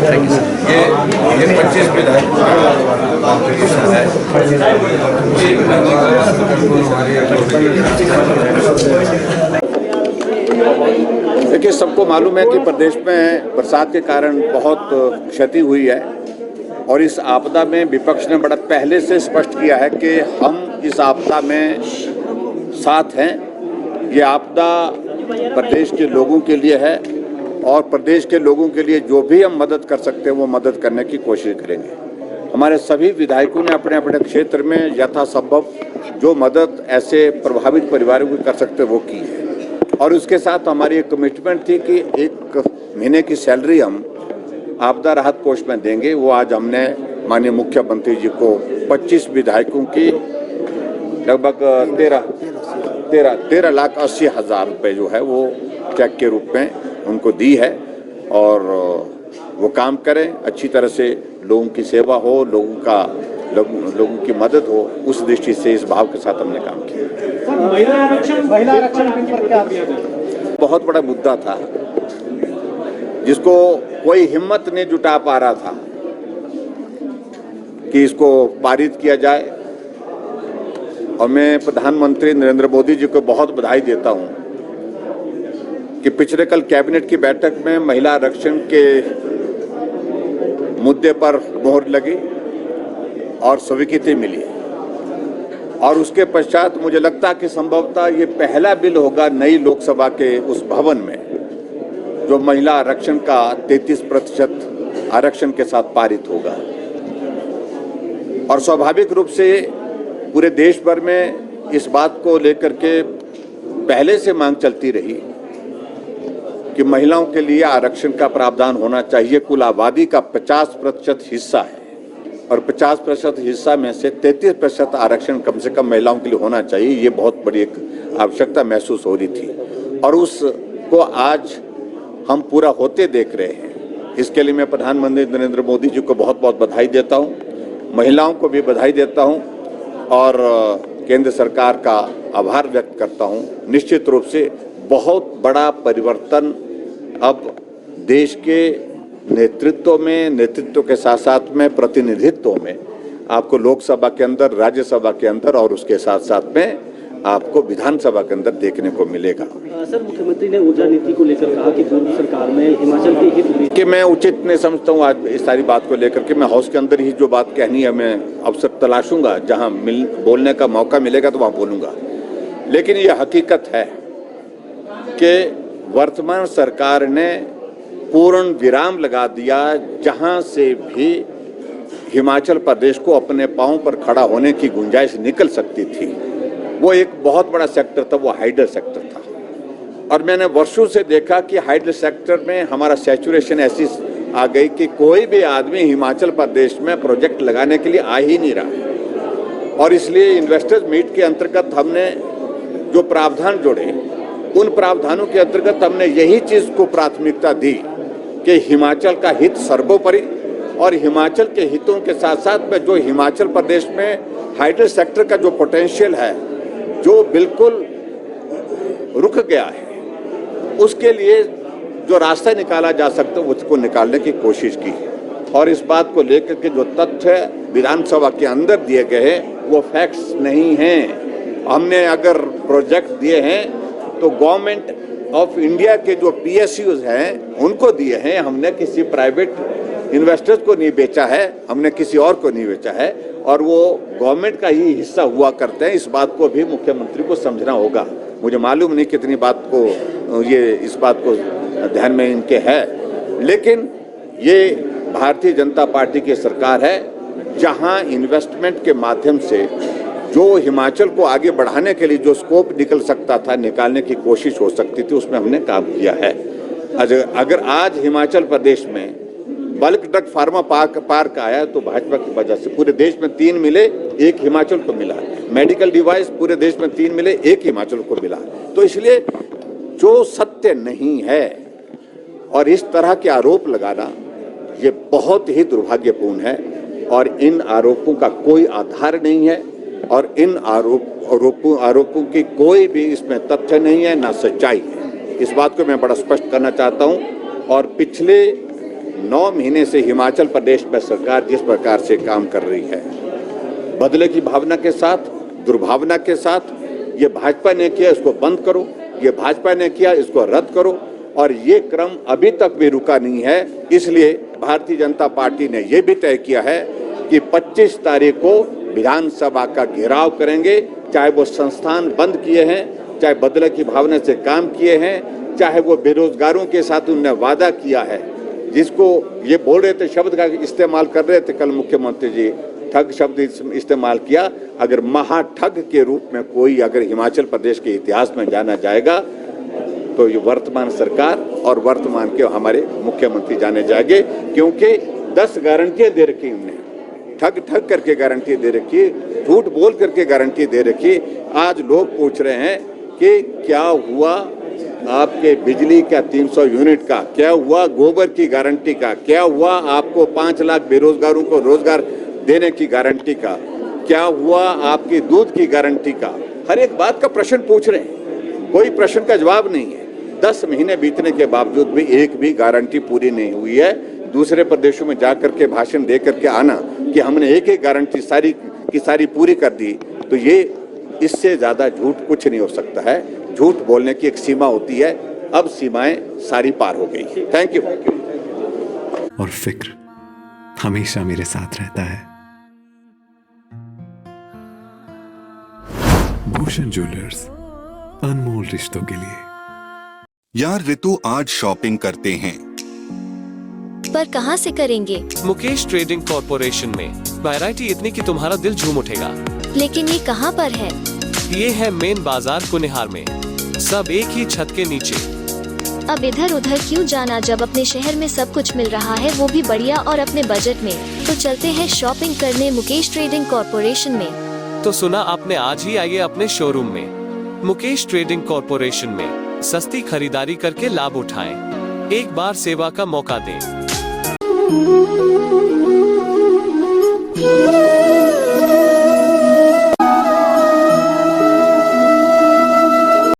ये 25 विधायकों का कॉम्पिटिशन है। देखिए, सबको मालूम है कि प्रदेश में बरसात के कारण बहुत क्षति हुई है और इस आपदा में विपक्ष ने बड़ा पहले से स्पष्ट किया है कि हम इस आपदा में साथ हैं। ये आपदा प्रदेश के लोगों के लिए है और प्रदेश के लोगों के लिए जो भी हम मदद कर सकते हैं वो मदद करने की कोशिश करेंगे। हमारे सभी विधायकों ने अपने अपने क्षेत्र में यथासंभव जो मदद ऐसे प्रभावित परिवारों को कर सकते वो की है और उसके साथ हमारी एक कमिटमेंट थी कि 1 महीने की सैलरी हम आपदा राहत कोष में देंगे। वो आज हमने माननीय मुख्यमंत्री जी को 25 विधायकों की लगभग 13,80,000 रुपये जो है वो चेक के रूप में उनको दी है और वो काम करें, अच्छी तरह से लोगों की सेवा हो, लोगों की मदद हो, उस दृष्टि से इस भाव के साथ हमने काम किया। महिला आरक्षण पर क्या बहुत बड़ा मुद्दा था जिसको कोई हिम्मत नहीं जुटा पा रहा था कि इसको पारित किया जाए और मैं प्रधानमंत्री नरेंद्र मोदी जी को बहुत बधाई देता हूं कि पिछले कल कैबिनेट की बैठक में महिला आरक्षण के मुद्दे पर मोहर लगी और स्वीकृति मिली और उसके पश्चात मुझे लगता कि संभवतः ये पहला बिल होगा नई लोकसभा के उस भवन में जो महिला आरक्षण का 33% आरक्षण के साथ पारित होगा और स्वाभाविक रूप से पूरे देश भर में इस बात को लेकर के पहले से मांग चलती रही कि महिलाओं के लिए आरक्षण का प्रावधान होना चाहिए। कुल आबादी का 50% हिस्सा है और 50% हिस्सा में से 33% आरक्षण कम से कम महिलाओं के लिए होना चाहिए। ये बहुत बड़ी एक आवश्यकता महसूस हो रही थी और उसको आज हम पूरा होते देख रहे हैं। इसके लिए मैं प्रधानमंत्री नरेंद्र मोदी जी को बहुत बहुत बधाई देता हूँ, महिलाओं को भी बधाई देता हूँ और केंद्र सरकार का आभार व्यक्त करता हूँ। निश्चित रूप से बहुत बड़ा परिवर्तन अब देश के नेतृत्व के साथ साथ में प्रतिनिधित्व में आपको लोकसभा के अंदर, राज्यसभा के अंदर और उसके साथ साथ में आपको विधानसभा के अंदर देखने को मिलेगा। सर, मुख्यमंत्री ने ऊर्जा नीति को लेकर कहा कि पूर्व सरकार में हिमाचल के हित कि मैं उचित नहीं समझता हूँ आज इस सारी बात को लेकर के। मैं हाउस के अंदर ही जो बात कहनी है मैं अवसर तलाशूंगा, जहाँ बोलने का मौका मिलेगा तो वहाँ बोलूँगा। लेकिन ये हकीकत है कि वर्तमान सरकार ने पूर्ण विराम लगा दिया। जहाँ से भी हिमाचल प्रदेश को अपने पांव पर खड़ा होने की गुंजाइश निकल सकती थी, वो एक बहुत बड़ा सेक्टर था, वो हाइडल सेक्टर था और मैंने वर्षों से देखा कि हाइडल सेक्टर में हमारा सैचुरेशन ऐसी आ गई कि कोई भी आदमी हिमाचल प्रदेश में प्रोजेक्ट लगाने के लिए आ ही नहीं रहा और इसलिए इन्वेस्टर्स मीट के अंतर्गत हमने जो प्रावधान जोड़े, उन प्रावधानों के अंतर्गत हमने यही चीज़ को प्राथमिकता दी कि हिमाचल का हित सर्वोपरि और हिमाचल के हितों के साथ साथ में जो हिमाचल प्रदेश में हाइडल सेक्टर का जो पोटेंशियल है जो बिल्कुल रुक गया है, उसके लिए जो रास्ता निकाला जा सकता है उसको निकालने की कोशिश की और इस बात को लेकर के जो तथ्य विधानसभा के अंदर दिए गए हैं वो फैक्ट्स नहीं हैं। हमने अगर प्रोजेक्ट दिए हैं तो गवर्नमेंट ऑफ इंडिया के जो PSUs हैं उनको दिए हैं। हमने किसी प्राइवेट इन्वेस्टर्स को नहीं बेचा है, हमने किसी और को नहीं बेचा है और वो गवर्नमेंट का ही हिस्सा हुआ करते हैं। इस बात को भी मुख्यमंत्री को समझना होगा। मुझे मालूम नहीं कितनी बात को इस बात को ध्यान में इनके है, लेकिन ये भारतीय जनता पार्टी की सरकार है जहां इन्वेस्टमेंट के माध्यम से जो हिमाचल को आगे बढ़ाने के लिए जो स्कोप निकल सकता था, निकालने की कोशिश हो सकती थी, उसमें हमने काम किया है। अगर आज हिमाचल प्रदेश में बल्क ड्रग फार्मा पार्क आया तो भाजपा की वजह से पूरे देश में 3 मिले, 1 हिमाचल को मिला। मेडिकल डिवाइस पूरे देश में 3 मिले, 1 हिमाचल को मिला। तो इसलिए जो सत्य नहीं है और इस तरह के आरोप लगाना ये बहुत ही दुर्भाग्यपूर्ण है और इन आरोपों का कोई आधार नहीं है और इन आरोपों की कोई भी इसमें तथ्य नहीं है, ना सच्चाई है। इस बात को मैं बड़ा स्पष्ट करना चाहता हूं और पिछले 9 महीने से हिमाचल प्रदेश में सरकार जिस प्रकार से काम कर रही है, बदले की भावना के साथ, दुर्भावना के साथ, ये भाजपा ने किया इसको बंद करो, ये भाजपा ने किया इसको रद्द करो, और ये क्रम अभी तक भी रुका नहीं है। इसलिए भारतीय जनता पार्टी ने ये भी तय किया है कि 25 तारीख को विधानसभा का घेराव करेंगे, चाहे वो संस्थान बंद किए हैं, चाहे बदले की भावना से काम किए हैं, चाहे वो बेरोजगारों के साथ उन्होंने वादा किया है, जिसको ये बोल रहे थे, शब्द का इस्तेमाल कर रहे थे कल मुख्यमंत्री जी, ठग शब्द इस्तेमाल किया। अगर महाठग के रूप में कोई अगर हिमाचल प्रदेश के इतिहास में जाना जाएगा तो ये वर्तमान सरकार और वर्तमान के हमारे मुख्यमंत्री जाने जाएंगे, क्योंकि 10 गारंटियां दे रखी उन्होंने, ठग करके गारंटी दे रखी, झूठ बोल करके गारंटी दे रखी। आज लोग पूछ रहे हैं कि क्या हुआ आपके बिजली का 300 यूनिट का, क्या हुआ गोबर की गारंटी का, क्या हुआ आपको 5 लाख बेरोजगारों को रोजगार देने की गारंटी का, क्या हुआ आपकी दूध की गारंटी का। हर एक बात का प्रश्न पूछ रहे हैं, कोई प्रश्न का जवाब नहीं है। 10 महीने बीतने के बावजूद भी एक भी गारंटी पूरी नहीं हुई है। दूसरे प्रदेशों में जाकर के भाषण दे करके आना कि हमने एक गारंटी सारी की सारी पूरी कर दी, तो ये इससे ज्यादा झूठ कुछ नहीं हो सकता है। झूठ बोलने की एक सीमा होती है, अब सीमाएं सारी पार हो गई। Thank you. और फिक्र हमेशा मेरे साथ रहता है। भूषण ज्वेलर्स, अनमोल रिश्तों के लिए। यार रितु, आज शॉपिंग करते हैं, पर कहाँ से करेंगे? मुकेश ट्रेडिंग कॉर्पोरेशन में वैरायटी इतनी कि तुम्हारा दिल झूम उठेगा। लेकिन ये कहाँ पर है? ये है मेन बाजार कुनिहार में, सब एक ही छत के नीचे। अब इधर उधर क्यों जाना जब अपने शहर में सब कुछ मिल रहा है, वो भी बढ़िया और अपने बजट में। तो चलते हैं शॉपिंग करने मुकेश ट्रेडिंग कॉर्पोरेशन में। तो सुना आपने, आज ही आइए अपने शोरूम में। मुकेश ट्रेडिंग कॉर्पोरेशन में सस्ती खरीदारी करके लाभ उठाएं। एक बार सेवा का मौका दें।